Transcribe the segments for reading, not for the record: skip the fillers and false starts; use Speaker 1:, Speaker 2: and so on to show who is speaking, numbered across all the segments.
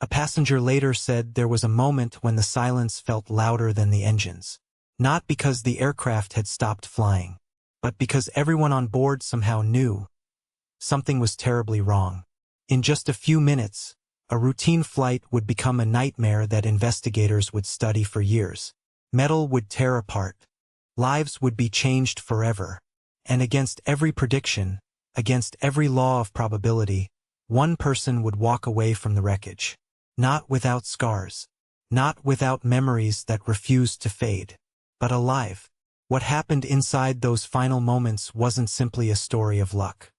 Speaker 1: A passenger later said there was a moment when the silence felt louder than the engines. Not because the aircraft had stopped flying, but because everyone on board somehow knew something was terribly wrong. In just a few minutes, a routine flight would become a nightmare that investigators would study for years. Metal would tear apart. Lives would be changed forever. And against every prediction, against every law of probability, one person would walk away from the wreckage. Not without scars. Not without memories that refused to fade. But alive. What happened inside those final moments wasn't simply a story of luck.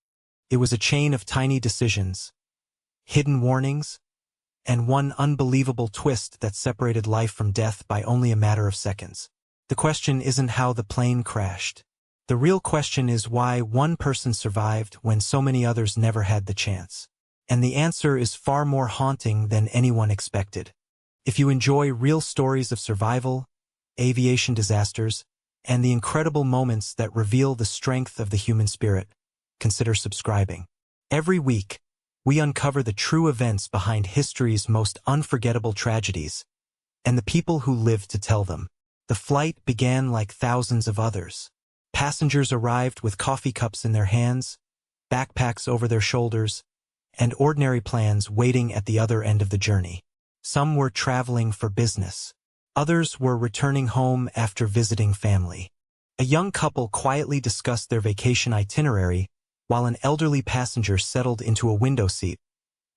Speaker 1: It was a chain of tiny decisions, hidden warnings, and one unbelievable twist that separated life from death by only a matter of seconds. The question isn't how the plane crashed. The real question is why one person survived when so many others never had the chance. And the answer is far more haunting than anyone expected. If you enjoy real stories of survival, aviation disasters, and the incredible moments that reveal the strength of the human spirit, consider subscribing. Every week, we uncover the true events behind history's most unforgettable tragedies, and the people who lived to tell them. The flight began like thousands of others. Passengers arrived with coffee cups in their hands, backpacks over their shoulders, and ordinary plans waiting at the other end of the journey. Some were traveling for business. Others were returning home after visiting family. A young couple quietly discussed their vacation itinerary, while an elderly passenger settled into a window seat,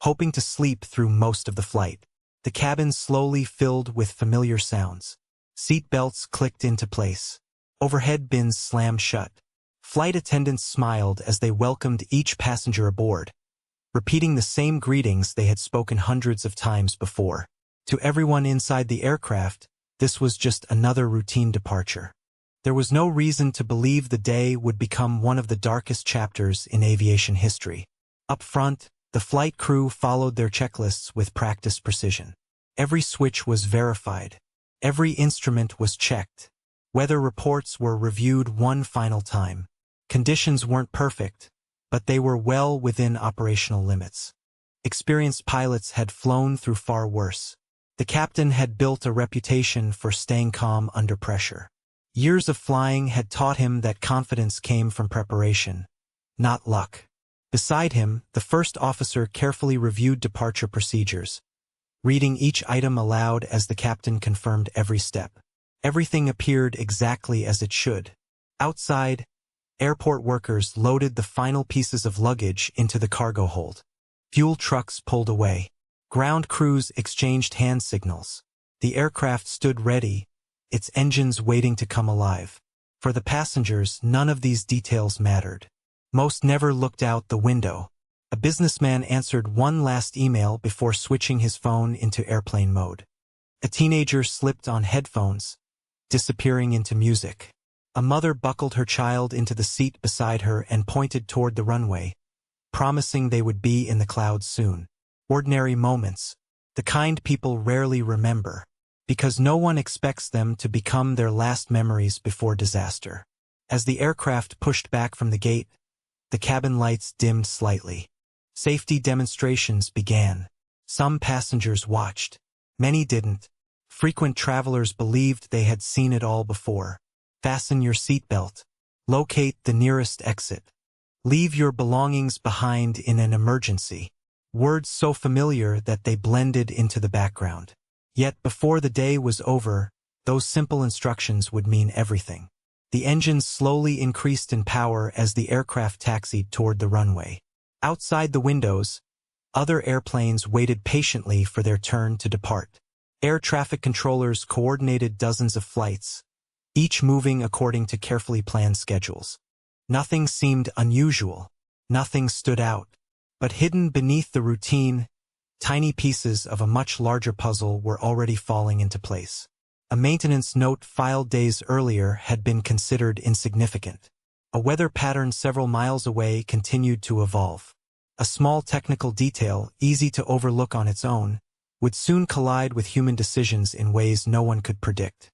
Speaker 1: hoping to sleep through most of the flight. The cabin slowly filled with familiar sounds. Seat belts clicked into place. Overhead bins slammed shut. Flight attendants smiled as they welcomed each passenger aboard, repeating the same greetings they had spoken hundreds of times before. To everyone inside the aircraft, this was just another routine departure. There was no reason to believe the day would become one of the darkest chapters in aviation history. Up front, the flight crew followed their checklists with practiced precision. Every switch was verified. Every instrument was checked. Weather reports were reviewed one final time. Conditions weren't perfect, but they were well within operational limits. Experienced pilots had flown through far worse. The captain had built a reputation for staying calm under pressure. Years of flying had taught him that confidence came from preparation, not luck. Beside him, the first officer carefully reviewed departure procedures, reading each item aloud as the captain confirmed every step. Everything appeared exactly as it should. Outside, airport workers loaded the final pieces of luggage into the cargo hold. Fuel trucks pulled away. Ground crews exchanged hand signals. The aircraft stood ready, its engines waiting to come alive. For the passengers, none of these details mattered. Most never looked out the window. A businessman answered one last email before switching his phone into airplane mode. A teenager slipped on headphones, disappearing into music. A mother buckled her child into the seat beside her and pointed toward the runway, promising they would be in the clouds soon. Ordinary moments, the kind people rarely remember, because no one expects them to become their last memories before disaster. As the aircraft pushed back from the gate, the cabin lights dimmed slightly. Safety demonstrations began. Some passengers watched. Many didn't. Frequent travelers believed they had seen it all before. Fasten your seatbelt. Locate the nearest exit. Leave your belongings behind in an emergency. Words so familiar that they blended into the background. Yet before the day was over, those simple instructions would mean everything. The engines slowly increased in power as the aircraft taxied toward the runway. Outside the windows, other airplanes waited patiently for their turn to depart. Air traffic controllers coordinated dozens of flights, each moving according to carefully planned schedules. Nothing seemed unusual. Nothing stood out. But hidden beneath the routine, tiny pieces of a much larger puzzle were already falling into place. A maintenance note filed days earlier had been considered insignificant. A weather pattern several miles away continued to evolve. A small technical detail, easy to overlook on its own, would soon collide with human decisions in ways no one could predict.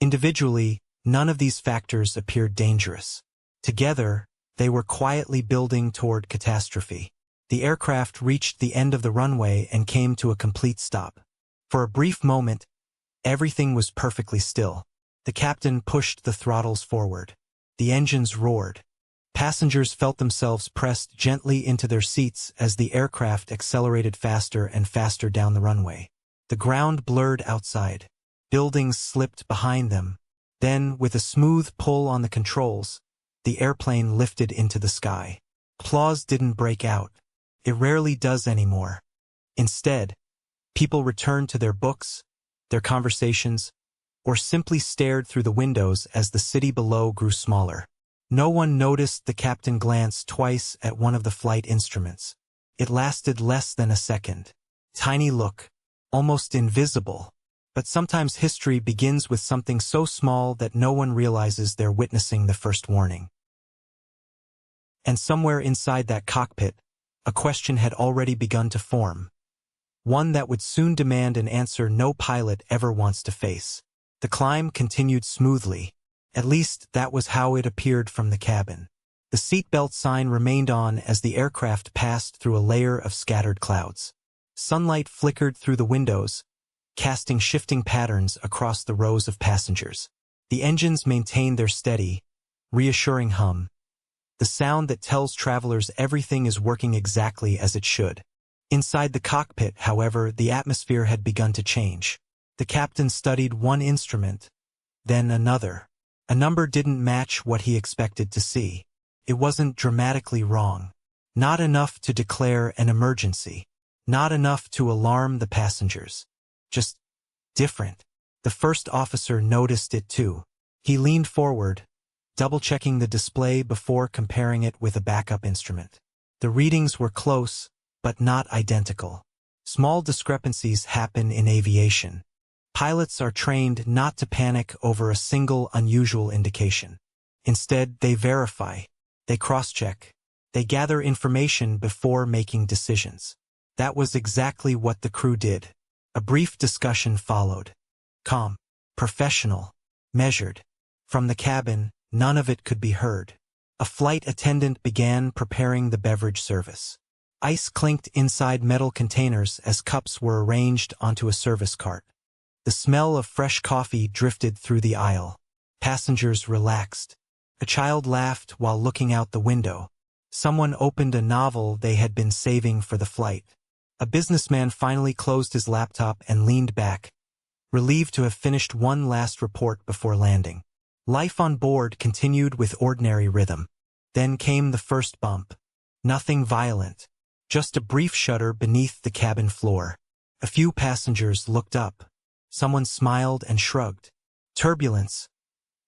Speaker 1: Individually, none of these factors appeared dangerous. Together, they were quietly building toward catastrophe. The aircraft reached the end of the runway and came to a complete stop. For a brief moment, everything was perfectly still. The captain pushed the throttles forward. The engines roared. Passengers felt themselves pressed gently into their seats as the aircraft accelerated faster and faster down the runway. The ground blurred outside. Buildings slipped behind them. Then, with a smooth pull on the controls, the airplane lifted into the sky. Applause didn't break out. It rarely does anymore. Instead, people returned to their books, their conversations, or simply stared through the windows as the city below grew smaller. No one noticed the captain glance twice at one of the flight instruments. It lasted less than a second. Tiny look, almost invisible. But sometimes history begins with something so small that no one realizes they're witnessing the first warning. And somewhere inside that cockpit, a question had already begun to form. One that would soon demand an answer no pilot ever wants to face. The climb continued smoothly. At least that was how it appeared from the cabin. The seatbelt sign remained on as the aircraft passed through a layer of scattered clouds. Sunlight flickered through the windows, casting shifting patterns across the rows of passengers. The engines maintained their steady, reassuring hum, the sound that tells travelers everything is working exactly as it should. Inside the cockpit, however, the atmosphere had begun to change. The captain studied one instrument, then another. A number didn't match what he expected to see. It wasn't dramatically wrong. Not enough to declare an emergency. Not enough to alarm the passengers. Just different. The first officer noticed it too. He leaned forward, double-checking the display before comparing it with a backup instrument. The readings were close, but not identical. Small discrepancies happen in aviation. Pilots are trained not to panic over a single unusual indication. Instead, they verify, they cross-check, they gather information before making decisions. That was exactly what the crew did. A brief discussion followed. Calm, professional, measured. From the cabin, none of it could be heard. A flight attendant began preparing the beverage service. Ice clinked inside metal containers as cups were arranged onto a service cart. The smell of fresh coffee drifted through the aisle. Passengers relaxed. A child laughed while looking out the window. Someone opened a novel they had been saving for the flight. A businessman finally closed his laptop and leaned back, relieved to have finished one last report before landing. Life on board continued with ordinary rhythm. Then came the first bump. Nothing violent. Just a brief shudder beneath the cabin floor. A few passengers looked up. Someone smiled and shrugged. Turbulence.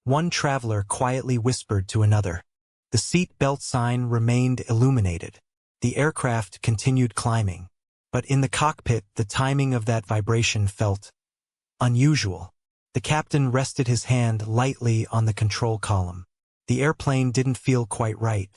Speaker 1: One traveler quietly whispered to another. The seat belt sign remained illuminated. The aircraft continued climbing. But in the cockpit, the timing of that vibration felt unusual. The captain rested his hand lightly on the control column. The airplane didn't feel quite right.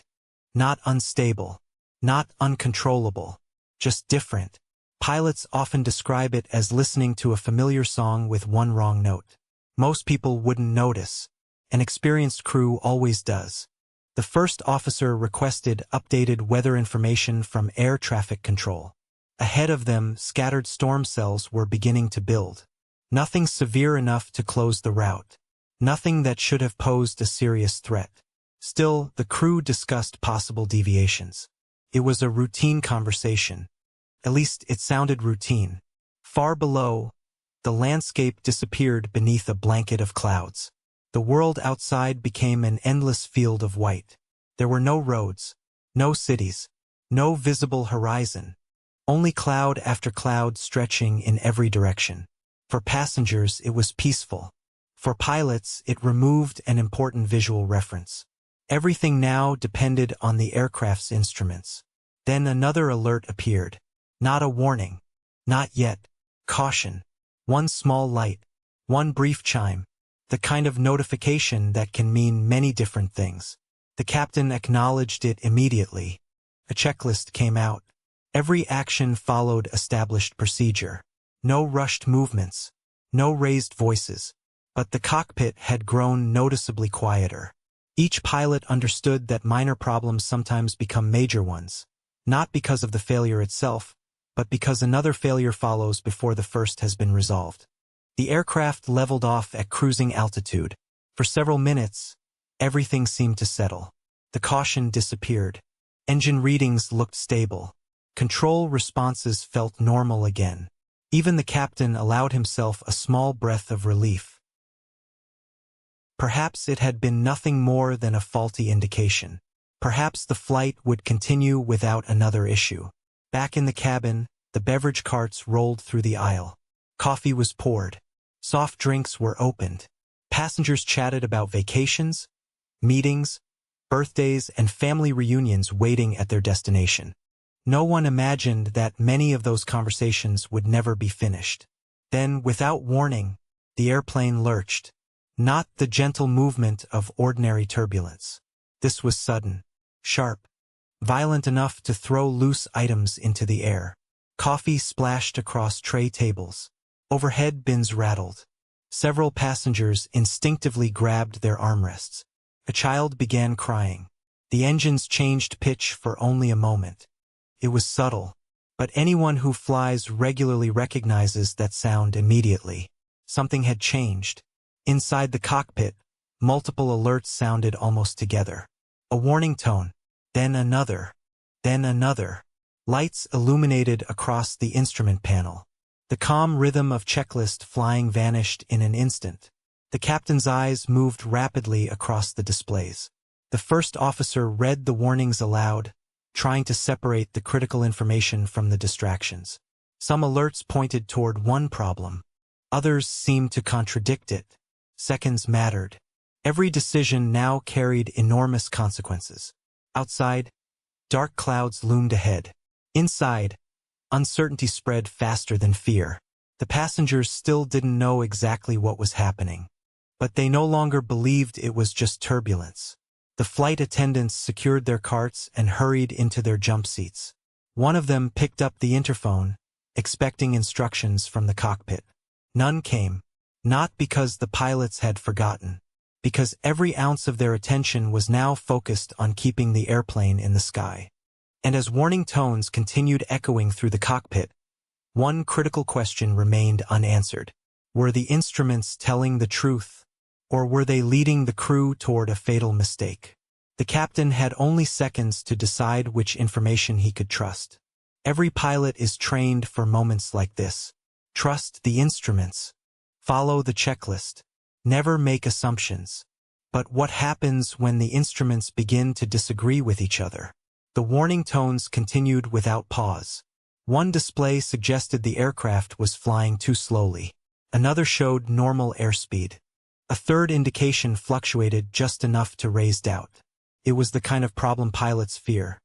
Speaker 1: Not unstable. Not uncontrollable. Just different. Pilots often describe it as listening to a familiar song with one wrong note. Most people wouldn't notice. An experienced crew always does. The first officer requested updated weather information from air traffic control. Ahead of them, scattered storm cells were beginning to build. Nothing severe enough to close the route. Nothing that should have posed a serious threat. Still, the crew discussed possible deviations. It was a routine conversation. At least it sounded routine. Far below, the landscape disappeared beneath a blanket of clouds. The world outside became an endless field of white. There were no roads, no cities, no visible horizon. Only cloud after cloud stretching in every direction. For passengers, it was peaceful. For pilots, it removed an important visual reference. Everything now depended on the aircraft's instruments. Then another alert appeared. Not a warning. Not yet. Caution. One small light. One brief chime. The kind of notification that can mean many different things. The captain acknowledged it immediately. A checklist came out. Every action followed established procedure. No rushed movements. No raised voices. But the cockpit had grown noticeably quieter. Each pilot understood that minor problems sometimes become major ones. not because of the failure itself, but because another failure follows before the first has been resolved. The aircraft leveled off at cruising altitude. For several minutes, everything seemed to settle. The caution disappeared. Engine readings looked stable. Control responses felt normal again. Even the captain allowed himself a small breath of relief. Perhaps it had been nothing more than a faulty indication. Perhaps the flight would continue without another issue. Back in the cabin, the beverage carts rolled through the aisle. Coffee was poured. Soft drinks were opened. Passengers chatted about vacations, meetings, birthdays, and family reunions waiting at their destination. No one imagined that many of those conversations would never be finished. Then, without warning, the airplane lurched. Not the gentle movement of ordinary turbulence. This was sudden, sharp, violent enough to throw loose items into the air. Coffee splashed across tray tables. Overhead bins rattled. Several passengers instinctively grabbed their armrests. A child began crying. The engines changed pitch for only a moment. It was subtle, but anyone who flies regularly recognizes that sound immediately. Something had changed. Inside the cockpit, multiple alerts sounded almost together. A warning tone, then another, then another. Lights illuminated across the instrument panel. The calm rhythm of checklist flying vanished in an instant. The captain's eyes moved rapidly across the displays. The first officer read the warnings aloud, trying to separate the critical information from the distractions. Some alerts pointed toward one problem. Others seemed to contradict it. Seconds mattered. Every decision now carried enormous consequences. Outside, dark clouds loomed ahead. Inside, uncertainty spread faster than fear. The passengers still didn't know exactly what was happening. But they no longer believed it was just turbulence. The flight attendants secured their carts and hurried into their jump seats. One of them picked up the interphone, expecting instructions from the cockpit. None came. Not because the pilots had forgotten, because every ounce of their attention was now focused on keeping the airplane in the sky. And as warning tones continued echoing through the cockpit, one critical question remained unanswered. Were the instruments telling the truth, or were they leading the crew toward a fatal mistake? The captain had only seconds to decide which information he could trust. Every pilot is trained for moments like this. Trust the instruments. Follow the checklist. Never make assumptions. But what happens when the instruments begin to disagree with each other? The warning tones continued without pause. One display suggested the aircraft was flying too slowly. Another showed normal airspeed. A third indication fluctuated just enough to raise doubt. It was the kind of problem pilots fear.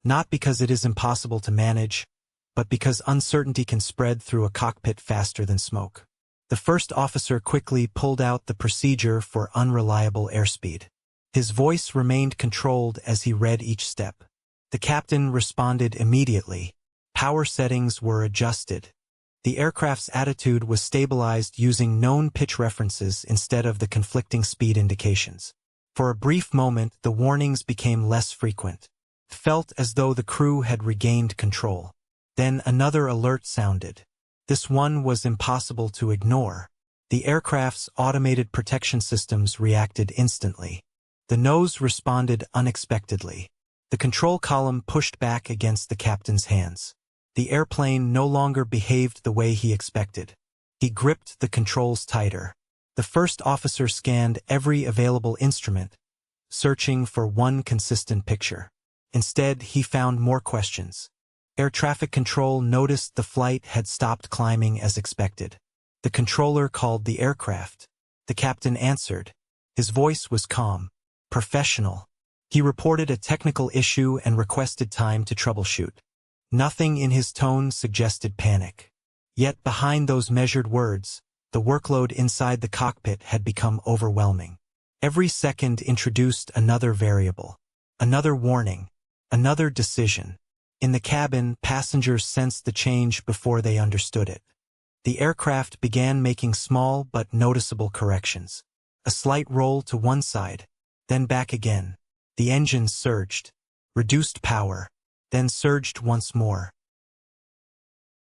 Speaker 1: Not because it is impossible to manage, but because uncertainty can spread through a cockpit faster than smoke. The first officer quickly pulled out the procedure for unreliable airspeed. His voice remained controlled as he read each step. The captain responded immediately. Power settings were adjusted. The aircraft's attitude was stabilized using known pitch references instead of the conflicting speed indications. For a brief moment, the warnings became less frequent. It felt as though the crew had regained control. Then another alert sounded. This one was impossible to ignore. The aircraft's automated protection systems reacted instantly. The nose responded unexpectedly. The control column pushed back against the captain's hands. The airplane no longer behaved the way he expected. He gripped the controls tighter. The first officer scanned every available instrument, searching for one consistent picture. Instead, he found more questions. Air traffic control noticed the flight had stopped climbing as expected. The controller called the aircraft. The captain answered. His voice was calm, professional. He reported a technical issue and requested time to troubleshoot. Nothing in his tone suggested panic. Yet behind those measured words, the workload inside the cockpit had become overwhelming. Every second introduced another variable, another warning, another decision. In the cabin, passengers sensed the change before they understood it. The aircraft began making small but noticeable corrections. A slight roll to one side, then back again. The engines surged, reduced power, then surged once more.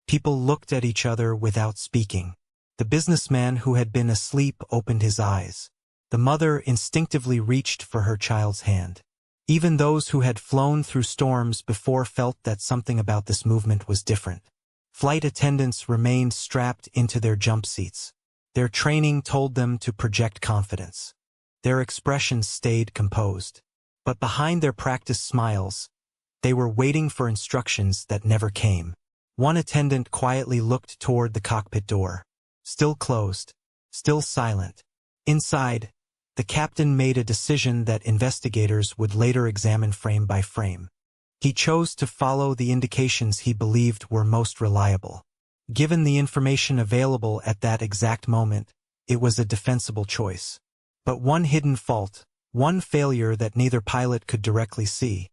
Speaker 1: People looked at each other without speaking. The businessman who had been asleep opened his eyes. The mother instinctively reached for her child's hand. Even those who had flown through storms before felt that something about this movement was different. Flight attendants remained strapped into their jump seats. Their training told them to project confidence. Their expressions stayed composed. But behind their practiced smiles, they were waiting for instructions that never came. One attendant quietly looked toward the cockpit door. Still closed. Still silent. Inside, the captain made a decision that investigators would later examine frame by frame. He chose to follow the indications he believed were most reliable. Given the information available at that exact moment, it was a defensible choice. But one hidden fault, one failure that neither pilot could directly see,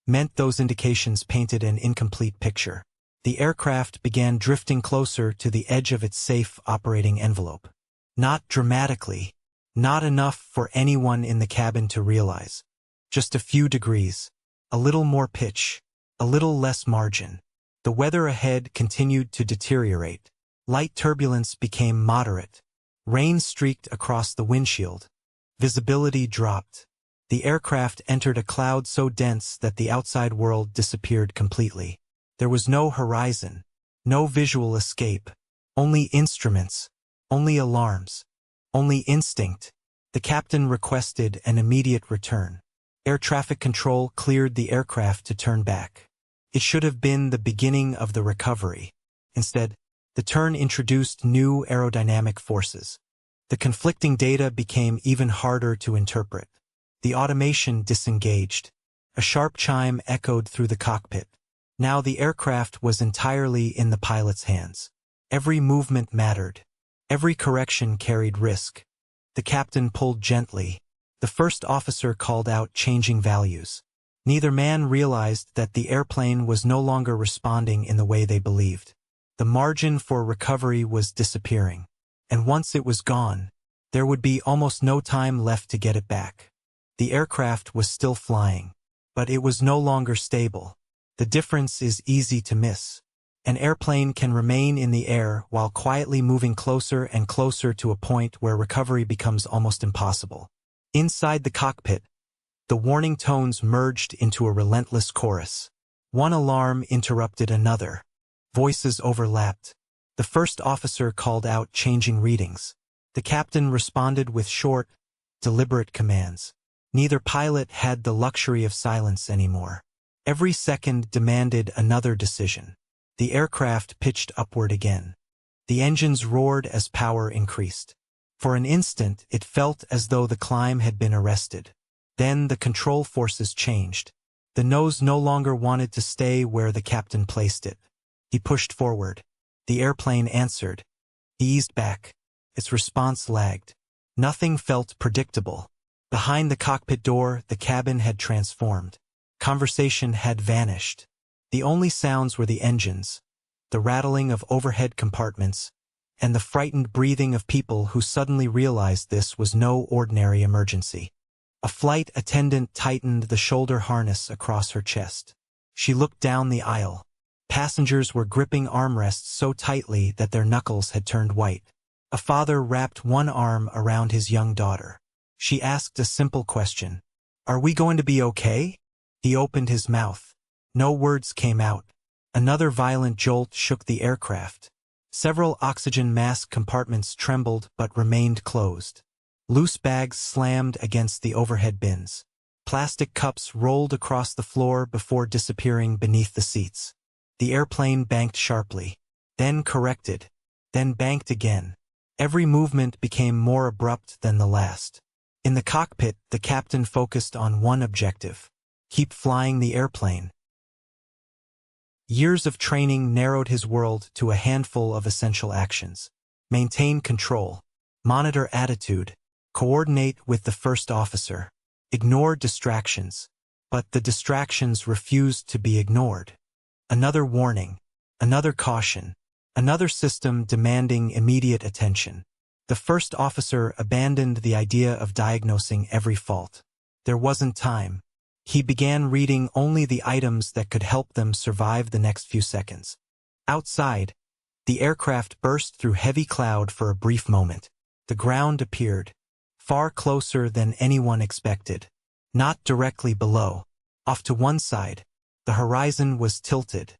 Speaker 1: meant those indications painted an incomplete picture. The aircraft began drifting closer to the edge of its safe operating envelope. Not dramatically, not enough for anyone in the cabin to realize. Just a few degrees, a little more pitch, a little less margin. The weather ahead continued to deteriorate. Light turbulence became moderate. Rain streaked across the windshield. Visibility dropped. The aircraft entered a cloud so dense that the outside world disappeared completely. There was no horizon, no visual escape, only instruments, only alarms, only instinct. The captain requested an immediate return. Air traffic control cleared the aircraft to turn back. It should have been the beginning of the recovery. Instead, the turn introduced new aerodynamic forces. The conflicting data became even harder to interpret. The automation disengaged. A sharp chime echoed through the cockpit. Now the aircraft was entirely in the pilot's hands. Every movement mattered. Every correction carried risk. The captain pulled gently. The first officer called out changing values. Neither man realized that the airplane was no longer responding in the way they believed. The margin for recovery was disappearing. And once it was gone, there would be almost no time left to get it back. The aircraft was still flying, but it was no longer stable. The difference is easy to miss. An airplane can remain in the air while quietly moving closer and closer to a point where recovery becomes almost impossible. Inside the cockpit, the warning tones merged into a relentless chorus. One alarm interrupted another. Voices overlapped. The first officer called out changing readings. The captain responded with short, deliberate commands. Neither pilot had the luxury of silence anymore. Every second demanded another decision. The aircraft pitched upward again. The engines roared as power increased. For an instant, it felt as though the climb had been arrested. Then the control forces changed. The nose no longer wanted to stay where the captain placed it. He pushed forward. The airplane answered. He eased back. Its response lagged. Nothing felt predictable. Behind the cockpit door, the cabin had transformed. Conversation had vanished. The only sounds were the engines, the rattling of overhead compartments, and the frightened breathing of people who suddenly realized this was no ordinary emergency. A flight attendant tightened the shoulder harness across her chest. She looked down the aisle. Passengers were gripping armrests so tightly that their knuckles had turned white. A father wrapped one arm around his young daughter. She asked a simple question. "Are we going to be okay?" He opened his mouth. No words came out. Another violent jolt shook the aircraft. Several oxygen mask compartments trembled but remained closed. Loose bags slammed against the overhead bins. Plastic cups rolled across the floor before disappearing beneath the seats. The airplane banked sharply, then corrected, then banked again. Every movement became more abrupt than the last. In the cockpit, the captain focused on one objective: keep flying the airplane. Years of training narrowed his world to a handful of essential actions. Maintain control. Monitor attitude. Coordinate with the first officer. Ignore distractions. But the distractions refused to be ignored. Another warning. Another caution. Another system demanding immediate attention. The first officer abandoned the idea of diagnosing every fault. There wasn't time. He began reading only the items that could help them survive the next few seconds. Outside, the aircraft burst through heavy cloud for a brief moment. The ground appeared, far closer than anyone expected. Not directly below. Off to one side, the horizon was tilted.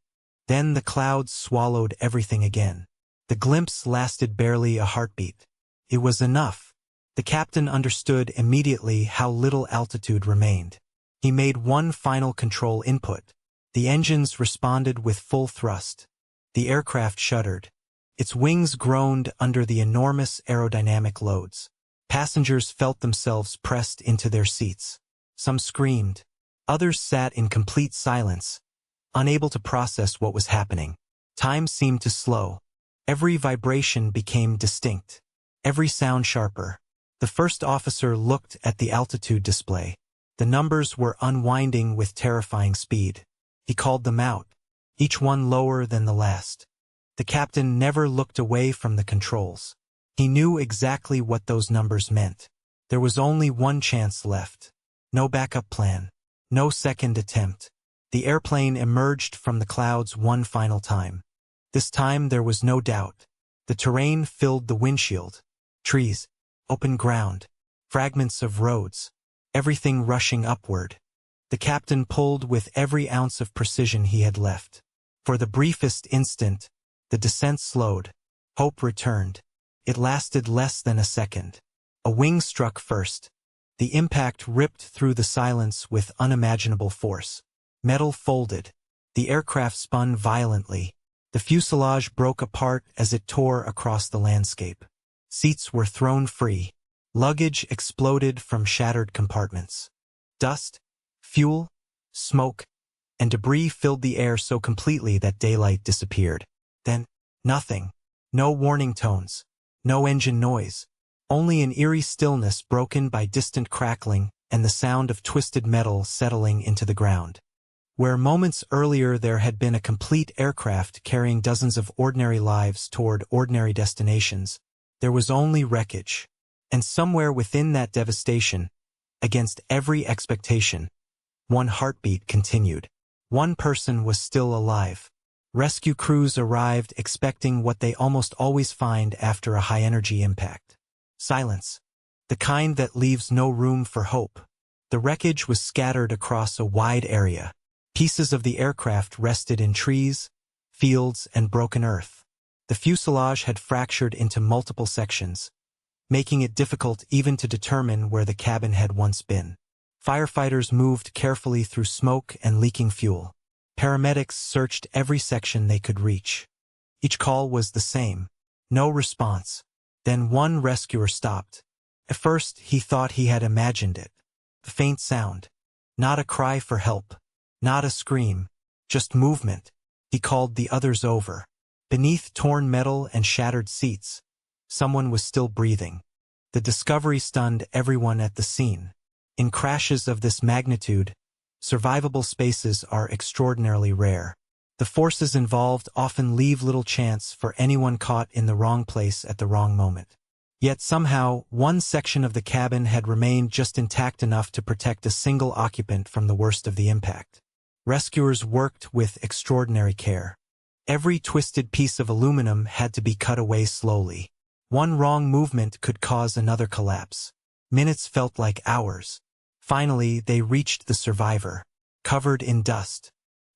Speaker 1: Then the clouds swallowed everything again. The glimpse lasted barely a heartbeat. It was enough. The captain understood immediately how little altitude remained. He made one final control input. The engines responded with full thrust. The aircraft shuddered. Its wings groaned under the enormous aerodynamic loads. Passengers felt themselves pressed into their seats. Some screamed. Others sat in complete silence, unable to process what was happening. Time seemed to slow. Every vibration became distinct. Every sound sharper. The first officer looked at the altitude display. The numbers were unwinding with terrifying speed. He called them out, each one lower than the last. The captain never looked away from the controls. He knew exactly what those numbers meant. There was only one chance left. No backup plan. No second attempt. The airplane emerged from the clouds one final time. This time there was no doubt. The terrain filled the windshield. Trees, open ground, fragments of roads, everything rushing upward. The captain pulled with every ounce of precision he had left. For the briefest instant, the descent slowed. Hope returned. It lasted less than a second. A wing struck first. The impact ripped through the silence with unimaginable force. Metal folded. The aircraft spun violently. The fuselage broke apart as it tore across the landscape. Seats were thrown free. Luggage exploded from shattered compartments. Dust, fuel, smoke, and debris filled the air so completely that daylight disappeared. Then, nothing. No warning tones. No engine noise. Only an eerie stillness broken by distant crackling and the sound of twisted metal settling into the ground. Where moments earlier there had been a complete aircraft carrying dozens of ordinary lives toward ordinary destinations, there was only wreckage. And somewhere within that devastation, against every expectation, one heartbeat continued. One person was still alive. Rescue crews arrived expecting what they almost always find after a high-energy impact. Silence. The kind that leaves no room for hope. The wreckage was scattered across a wide area. Pieces of the aircraft rested in trees, fields, and broken earth. The fuselage had fractured into multiple sections, making it difficult even to determine where the cabin had once been. Firefighters moved carefully through smoke and leaking fuel. Paramedics searched every section they could reach. Each call was the same. No response. Then one rescuer stopped. At first, he thought he had imagined it. A faint sound. Not a cry for help. Not a scream. Just movement. He called the others over. Beneath torn metal and shattered seats, someone was still breathing. The discovery stunned everyone at the scene. In crashes of this magnitude, survivable spaces are extraordinarily rare. The forces involved often leave little chance for anyone caught in the wrong place at the wrong moment. Yet somehow, one section of the cabin had remained just intact enough to protect a single occupant from the worst of the impact. Rescuers worked with extraordinary care. Every twisted piece of aluminum had to be cut away slowly. One wrong movement could cause another collapse. Minutes felt like hours. Finally, they reached the survivor, covered in dust,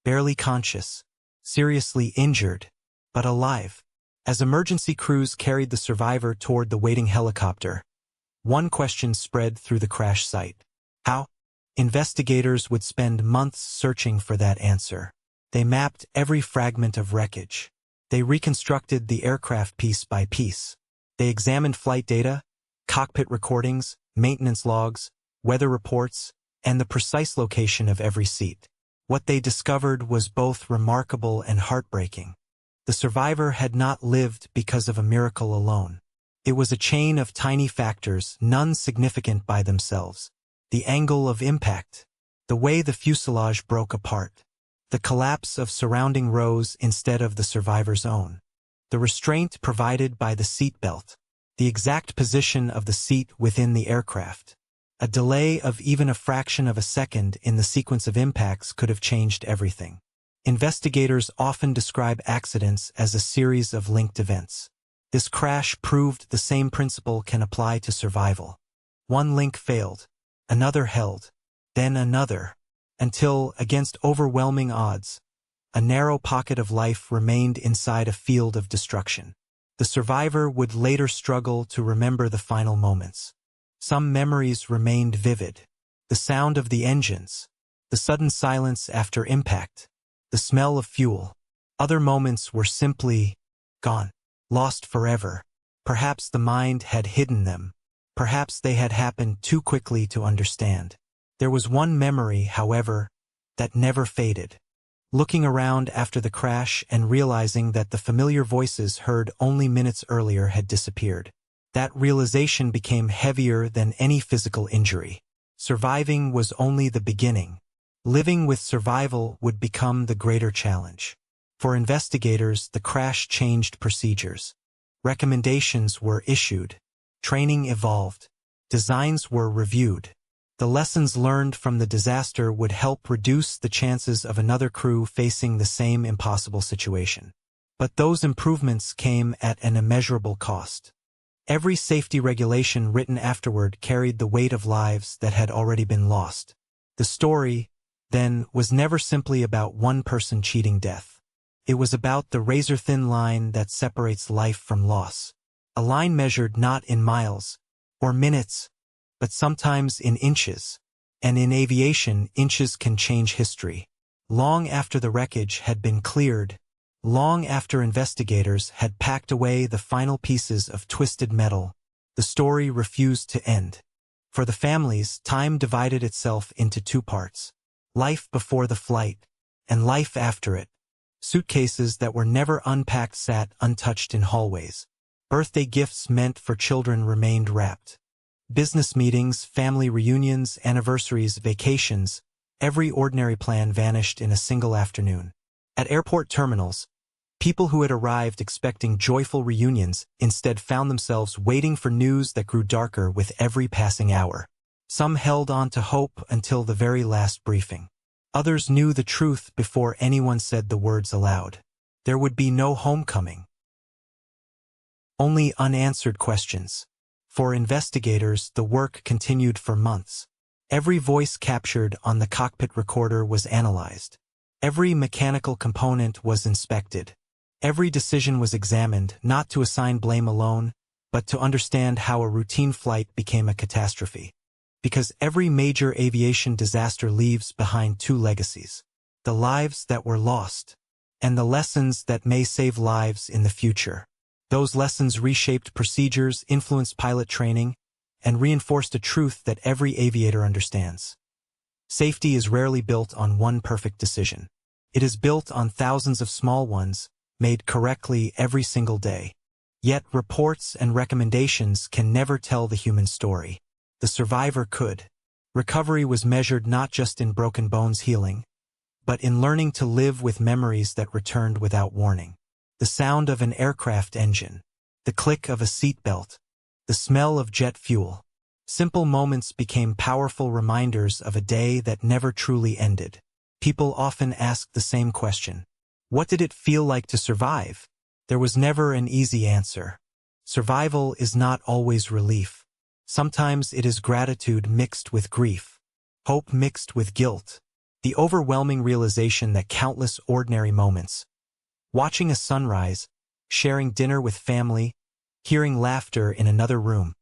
Speaker 1: barely conscious, seriously injured, but alive. As emergency crews carried the survivor toward the waiting helicopter, one question spread through the crash site. How? Investigators would spend months searching for that answer. They mapped every fragment of wreckage. They reconstructed the aircraft piece by piece. They examined flight data, cockpit recordings, maintenance logs, weather reports, and the precise location of every seat. What they discovered was both remarkable and heartbreaking. The survivor had not lived because of a miracle alone. It was a chain of tiny factors, none significant by themselves. The angle of impact, the way the fuselage broke apart, the collapse of surrounding rows instead of the survivor's own, the restraint provided by the seat belt, the exact position of the seat within the aircraft. A delay of even a fraction of a second in the sequence of impacts could have changed everything. Investigators often describe accidents as a series of linked events. This crash proved the same principle can apply to survival. One link failed, another held, then another, until, against overwhelming odds, a narrow pocket of life remained inside a field of destruction. The survivor would later struggle to remember the final moments. Some memories remained vivid. The sound of the engines, the sudden silence after impact, the smell of fuel. Other moments were simply gone, lost forever. Perhaps the mind had hidden them. Perhaps they had happened too quickly to understand. There was one memory, however, that never faded. Looking around after the crash and realizing that the familiar voices heard only minutes earlier had disappeared. That realization became heavier than any physical injury. Surviving was only the beginning. Living with survival would become the greater challenge. For investigators, the crash changed procedures. Recommendations were issued. Training evolved. Designs were reviewed. The lessons learned from the disaster would help reduce the chances of another crew facing the same impossible situation. But those improvements came at an immeasurable cost. Every safety regulation written afterward carried the weight of lives that had already been lost. The story, then, was never simply about one person cheating death. It was about the razor-thin line that separates life from loss. A line measured not in miles or minutes, but sometimes in inches. And in aviation, inches can change history. Long after the wreckage had been cleared, long after investigators had packed away the final pieces of twisted metal, the story refused to end. For the families, time divided itself into two parts: life before the flight, and life after it. Suitcases that were never unpacked sat untouched in hallways. Birthday gifts meant for children remained wrapped. Business meetings, family reunions, anniversaries, vacations, every ordinary plan vanished in a single afternoon. At airport terminals, people who had arrived expecting joyful reunions instead found themselves waiting for news that grew darker with every passing hour. Some held on to hope until the very last briefing. Others knew the truth before anyone said the words aloud. There would be no homecoming. Only unanswered questions. For investigators, the work continued for months. Every voice captured on the cockpit recorder was analyzed. Every mechanical component was inspected. Every decision was examined, not to assign blame alone, but to understand how a routine flight became a catastrophe. Because every major aviation disaster leaves behind two legacies: the lives that were lost, and the lessons that may save lives in the future. Those lessons reshaped procedures, influenced pilot training, and reinforced a truth that every aviator understands. Safety is rarely built on one perfect decision. It is built on thousands of small ones, made correctly every single day. Yet reports and recommendations can never tell the human story. The survivor could. Recovery was measured not just in broken bones healing, but in learning to live with memories that returned without warning. The sound of an aircraft engine, the click of a seatbelt, the smell of jet fuel. Simple moments became powerful reminders of a day that never truly ended. People often ask the same question: what did it feel like to survive? There was never an easy answer. Survival is not always relief. Sometimes it is gratitude mixed with grief, hope mixed with guilt, the overwhelming realization that countless ordinary moments, watching a sunrise, sharing dinner with family, hearing laughter in another room,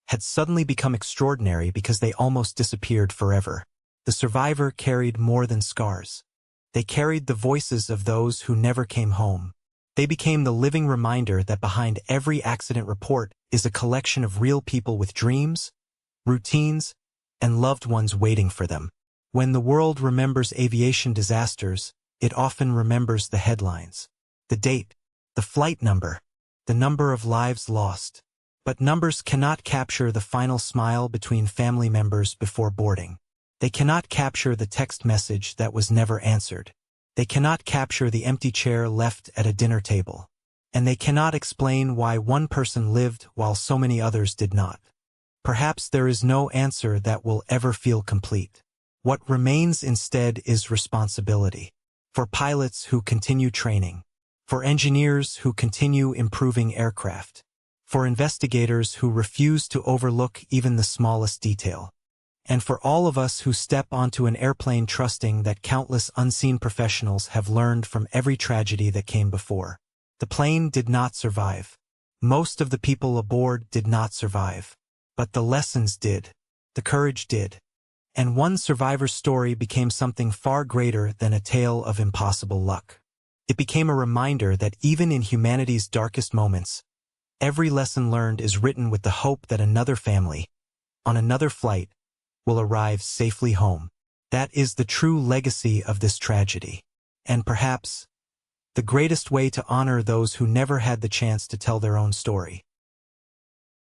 Speaker 1: had suddenly become extraordinary because they almost disappeared forever. The survivor carried more than scars. They carried the voices of those who never came home. They became the living reminder that behind every accident report is a collection of real people with dreams, routines, and loved ones waiting for them. When the world remembers aviation disasters, it often remembers the headlines, the date, the flight number, the number of lives lost. But numbers cannot capture the final smile between family members before boarding. They cannot capture the text message that was never answered. They cannot capture the empty chair left at a dinner table. And they cannot explain why one person lived while so many others did not. Perhaps there is no answer that will ever feel complete. What remains instead is responsibility. For pilots who continue training. For engineers who continue improving aircraft. For investigators who refuse to overlook even the smallest detail. And for all of us who step onto an airplane trusting that countless unseen professionals have learned from every tragedy that came before. The plane did not survive. Most of the people aboard did not survive. But the lessons did. The courage did. And one survivor's story became something far greater than a tale of impossible luck. It became a reminder that even in humanity's darkest moments, every lesson learned is written with the hope that another family, on another flight, will arrive safely home. That is the true legacy of this tragedy. And perhaps, the greatest way to honor those who never had the chance to tell their own story.